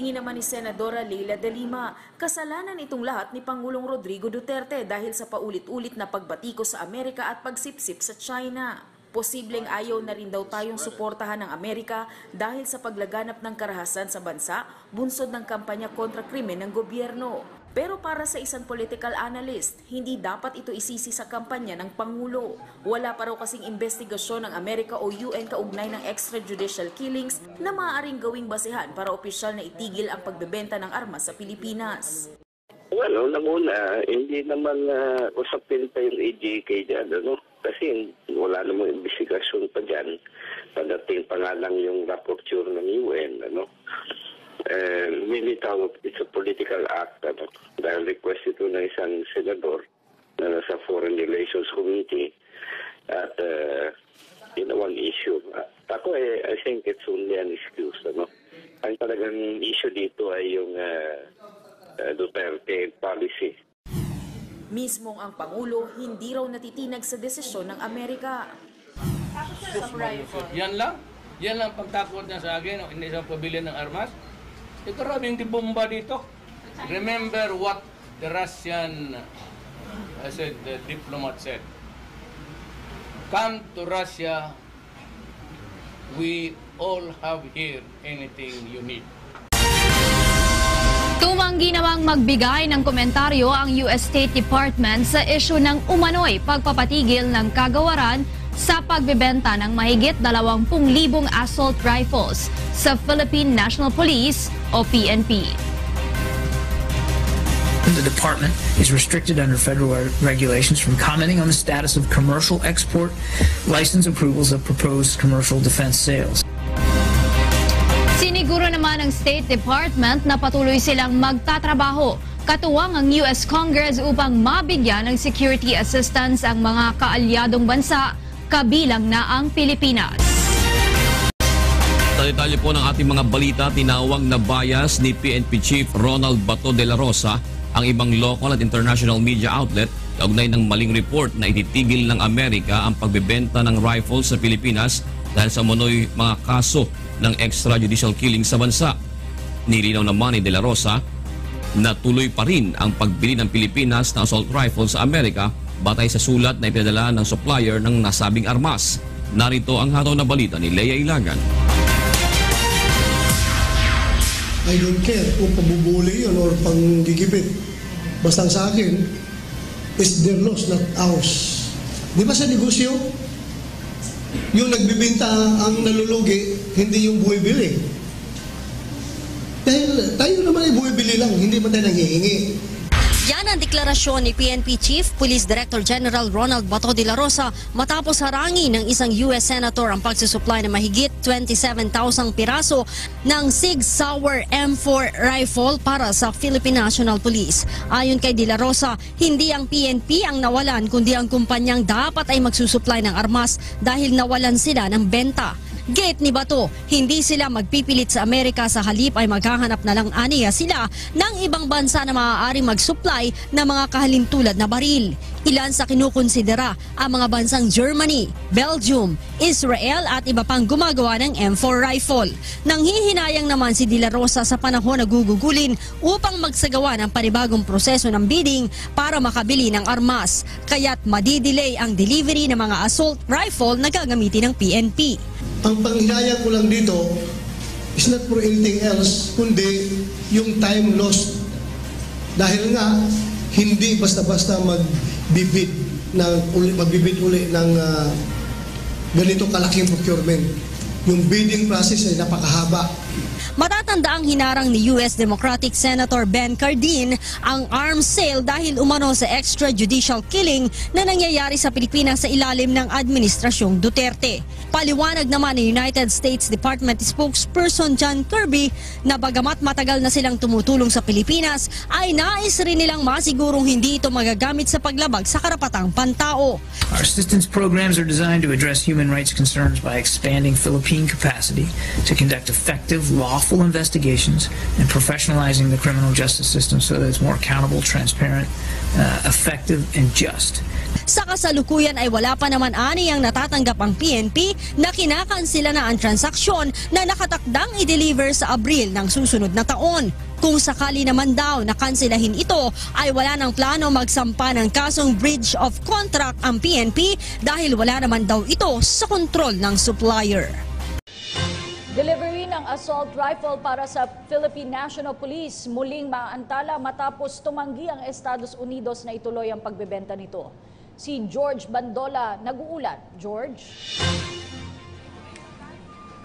Tingin naman ni Senadora Leila de Lima, kasalanan itong lahat ni Pangulong Rodrigo Duterte dahil sa paulit-ulit na pagbatiko sa Amerika at pagsipsip sa China. Posibleng ayaw na rin daw tayong suportahan ng Amerika dahil sa paglaganap ng karahasan sa bansa, bunsod ng kampanya kontra krimen ng gobyerno. Pero para sa isang political analyst, hindi dapat ito isisi sa kampanya ng Pangulo. Wala pa raw kasing investigasyon ng Amerika o UN kaugnay ng extrajudicial killings na maaaring gawing basehan para opisyal na itigil ang pagbebenta ng armas sa Pilipinas. Well, unang-una, hindi naman usapin pa yung AJK dyan, ano? Kasi wala namang investigasyon pa dyan. Pagdating pa nga lang yung rapporteur ng UN, ano? Militaw, it's a political act, ano? Dahil request ito ng isang senador na nasa Foreign Relations Committee at one issue. Ako, I think it's only an excuse, ano? Ang talagang issue dito ay yung Duterte policy. Mismong ang Pangulo hindi raw natitinag sa desisyon ng Amerika. Yan lang pagtakot niya sa akin, hindi siya pabili ng armas. Ito raming dibomba dito. Remember what the Russian, the diplomat said. Come to Russia, we all have here anything you need. Tumanggi namang magbigay ng komentaryo ang US State Department sa isyu ng umano'y pagpapatigil ng kagawaran sa pagbebenta ng mahigit 20,000 assault rifles sa Philippine National Police o PNP. The department is restricted under federal regulations from commenting on the status of commercial export license approvals of proposed commercial defense sales. Siniguro naman ng State Department na patuloy silang magtatrabaho katuwang ang US Congress upang mabigyan ng security assistance ang mga kaalyadong bansa kabilang na ang Pilipinas. Sa detalye po ng ating mga balita, tinawag na bias ni PNP Chief Ronald Bato de la Rosa ang ibang local at international media outlet kaugnay ng maling report na ititigil ng Amerika ang pagbebenta ng rifles sa Pilipinas dahil sa umano'y mga kaso ng extrajudicial killing sa bansa. Nilinaw naman ni De La Rosa na tuloy pa rin ang pagbili ng Pilipinas ng assault rifles sa Amerika batay sa sulat na ipinadala ng supplier ng nasabing armas. Narito ang hataw na balita ni Lea Ilagan. I don't care kung pabubuli yun or panggigipit. Basta sa akin, it's their loss, not ours. Di ba sa negosyo? Yung nagbibinta ang nalulugi, hindi yung buwibili. Dahil tayo naman ay buwibili lang, hindi man tayo nanghihingi. Yan ang deklarasyon ni PNP Chief Police Director General Ronald Bato de la Rosa matapos harangin ng isang US Senator ang pagsusupply ng mahigit 27,000 piraso ng Sig Sauer M4 rifle para sa Philippine National Police. Ayon kay de la Rosa, hindi ang PNP ang nawalan kundi ang kumpanyang dapat ay magsusupply ng armas dahil nawalan sila ng benta. Gate ni Bato, hindi sila magpipilit sa Amerika, sa halip ay maghahanap na lang aniya sila ng ibang bansa na maaari mag-supply ng mga kahalintulad na baril. Ilan sa kinukonsidera ang mga bansang Germany, Belgium, Israel at iba pang gumagawa ng M4 rifle. Nanghihinayang naman si De La Rosa sa panahon na gugugulin upang magsagawa ng panibagong proseso ng bidding para makabili ng armas. Kaya't madidelay ang delivery ng mga assault rifle na gagamitin ng PNP. Ang panghinayang ko lang dito is not for anything else, kundi yung time lost. Dahil nga, hindi basta-basta magbibid uli ng ganito kalaking procurement. Yung bidding process ay napakahaba. Matatanda ang hinarang ni US Democratic Senator Ben Cardin ang arms sale dahil umano sa extrajudicial killing na nangyayari sa Pilipinas sa ilalim ng Administrasyong Duterte. Paliwanag naman ni United States Department spokesperson John Kirby na bagamat matagal na silang tumutulong sa Pilipinas, ay nais rin nilang masigurong hindi ito magagamit sa paglabag sa karapatang pantao. Our assistance programs are designed to address human rights concerns by expanding Philippine capacity to conduct effective, lawful investigations and professionalizing the criminal justice system so that it's more accountable, transparent, effective, and just. Sa kasalukuyan ay wala pa naman ani ang natatanggap ang PNP na kinakansela na ang transaksyon na nakatakdang i-deliver sa Abril ng susunod na taon. Kung sakali naman daw na kanselahin ito, ay wala ng plano magsampa ng kasong breach of contract ang PNP dahil wala naman daw ito sa kontrol ng supplier. Delivery ng assault rifle para sa Philippine National Police muling maantala matapos tumanggi ang Estados Unidos na ituloy ang pagbebenta nito. Si George Bandola nag-uulat. George?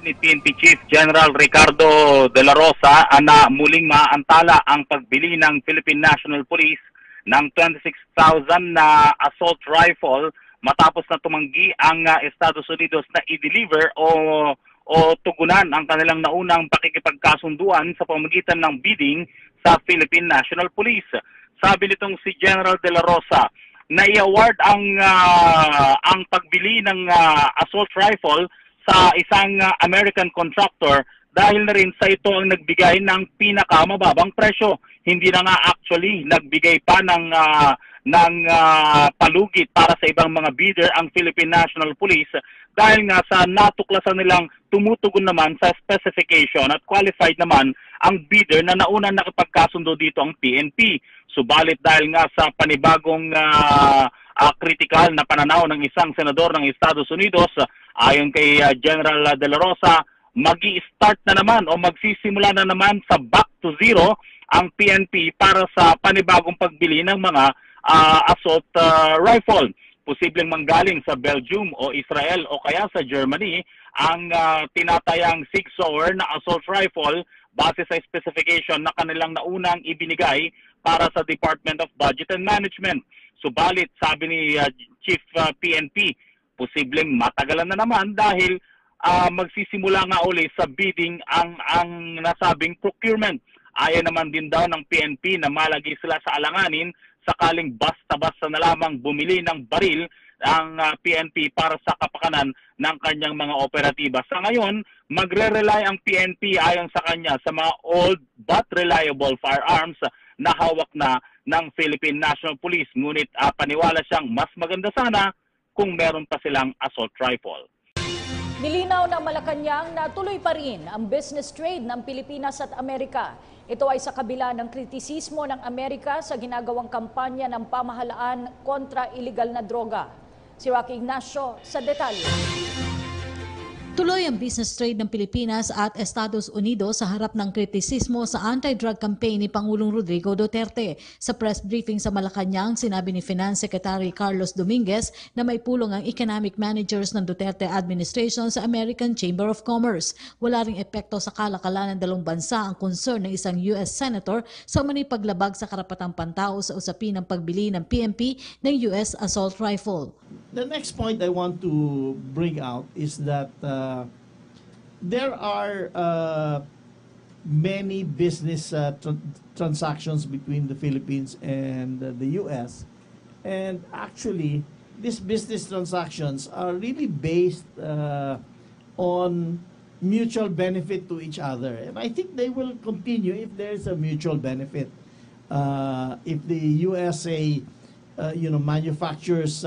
Ni PNP Chief General Ricardo De La Rosa na muling maantala ang pagbili ng Philippine National Police ng 26,000 na assault rifle matapos na tumanggi ang Estados Unidos na i-deliver o tugunan ang kanilang naunang pakikipagkasunduan sa pamamagitan ng bidding sa Philippine National Police. Sabi nitong si General De La Rosa na i-award ang pagbili ng assault rifle sa isang American contractor dahil na rin sa ito ang nagbigay ng pinakamababang presyo. Hindi na nga actually nagbigay pa ng palugit para sa ibang mga bidder ang Philippine National Police dahil nga sa natuklasan nilang tumutugon naman sa specification at qualified naman ang bidder na naunang nakipagkasundo dito ang PNP. Subalit dahil nga sa panibagong kritikal na pananaw ng isang senador ng Estados Unidos, ayon kay General De La Rosa, magi-start na naman o magsisimula na naman sa back to zero ang PNP para sa panibagong pagbili ng mga assault rifle. Posibleng manggaling sa Belgium o Israel o kaya sa Germany ang tinatayang Sig Sauer na assault rifle base sa specification na kanilang naunang ibinigay para sa Department of Budget and Management. Subalit, sabi ni Chief PNP, posibleng matagalan na naman dahil magsisimula nga uli sa bidding ang nasabing procurement. Ayon naman din daw ng PNP na malagi sila sa alanganin sakaling basta-basta na lamang bumili ng baril ang PNP para sa kapakanan ng kanyang mga operatiba. Sa ngayon, magre-rely ang PNP ayon sa kanya sa mga old but reliable firearms na hawak na ng Philippine National Police. Ngunit paniwala siyang mas maganda sana kung meron pa silang assault rifle. Nilinaw ng Malacanang na tuloy pa rin ang business trade ng Pilipinas at Amerika. Ito ay sa kabila ng kritisismo ng Amerika sa ginagawang kampanya ng pamahalaan kontra iligal na droga. Si Rocky Ignacio sa detalye. Tuloy ang business trade ng Pilipinas at Estados Unidos sa harap ng kritisismo sa anti-drug campaign ni Pangulong Rodrigo Duterte. Sa press briefing sa Malacanang, sinabi ni Finance Secretary Carlos Dominguez na may pulong ang economic managers ng Duterte administration sa American Chamber of Commerce. Wala ring epekto sa kalakalan ng dalawang bansa ang concern ng isang US Senator sa umano'y paglabag sa karapatang pantao sa usapin ng pagbili ng PNP ng US assault rifle. The next point I want to bring out is that there are many business transactions between the Philippines and the US, and actually these business transactions are really based on mutual benefit to each other, and I think they will continue if there is a mutual benefit. If the USA manufactures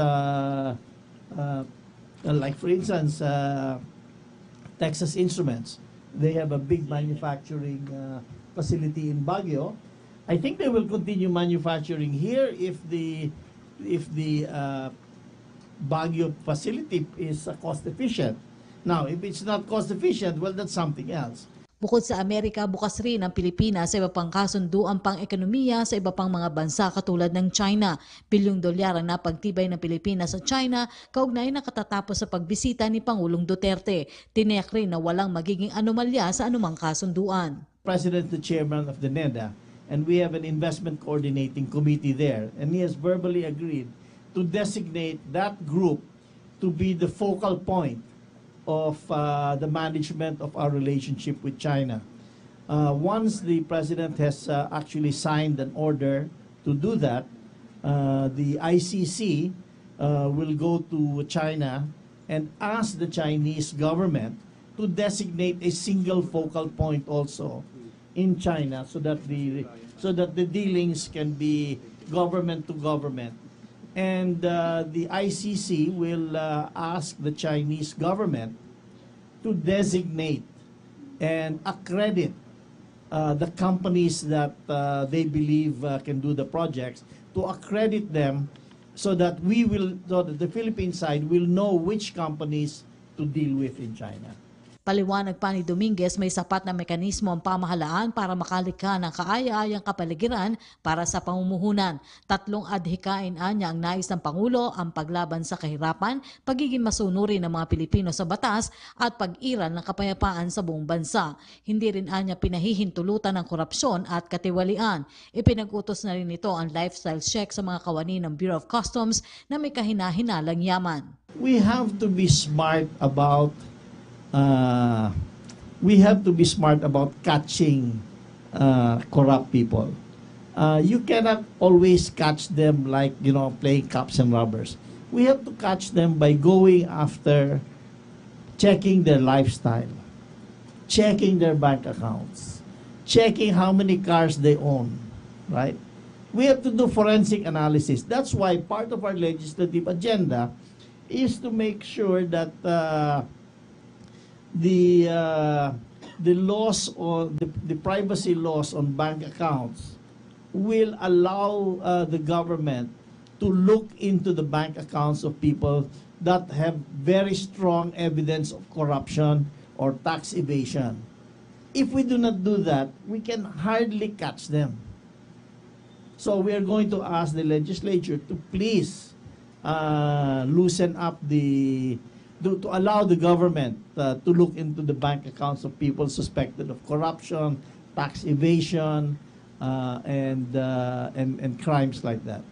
like for instance Texas Instruments, they have a big manufacturing facility in Baguio. I think they will continue manufacturing here if the Baguio facility is cost efficient. Now, if it's not cost efficient, well, that's something else. Bukod sa Amerika, bukas rin ang Pilipinas sa iba pang kasunduan pang-ekonomiya sa iba pang mga bansa katulad ng China. $1 bilyong ang napagtibay ng Pilipinas sa China kaugnay na katatapos sa pagbisita ni Pangulong Duterte. Tiniyak rin na walang magiging anomalya sa anumang kasunduan. President, the chairman of the NEDA, and we have an investment coordinating committee there, and he has verbally agreed to designate that group to be the focal point of the management of our relationship with China. Once the President has actually signed an order to do that, the ICC will go to China and ask the Chinese government to designate a single focal point also in China so that the dealings can be government to government And the ICC will ask the Chinese government to designate and accredit the companies that they believe can do the projects, to accredit them so that the Philippine side will know which companies to deal with in China. Paliwanag pa ni Dominguez, may sapat na mekanismo ang pamahalaan para makalikha ng kaaya-ayang kapaligiran para sa pamumuhunan. 3 adhikain niya ang nais ng Pangulo, ang paglaban sa kahirapan, pagiging masunurin ng mga Pilipino sa batas at pag-iral ng kapayapaan sa buong bansa. Hindi rin niya pinahihintulutan ng korupsyon at katiwalian. Ipinag-utos na rin ito ang lifestyle check sa mga kawani ng Bureau of Customs na may kahina-hinalang yaman. We have to be smart about catching corrupt people. You cannot always catch them like, playing cops and robbers. We have to catch them by going after checking their lifestyle, checking their bank accounts, checking how many cars they own, right? We have to do forensic analysis. That's why part of our legislative agenda is to make sure that the laws or the privacy laws on bank accounts will allow the government to look into the bank accounts of people that have very strong evidence of corruption or tax evasion. If we do not do that, we can hardly catch them. So we are going to ask the legislature to please loosen up to allow the government to look into the bank accounts of people suspected of corruption, tax evasion, and crimes like that.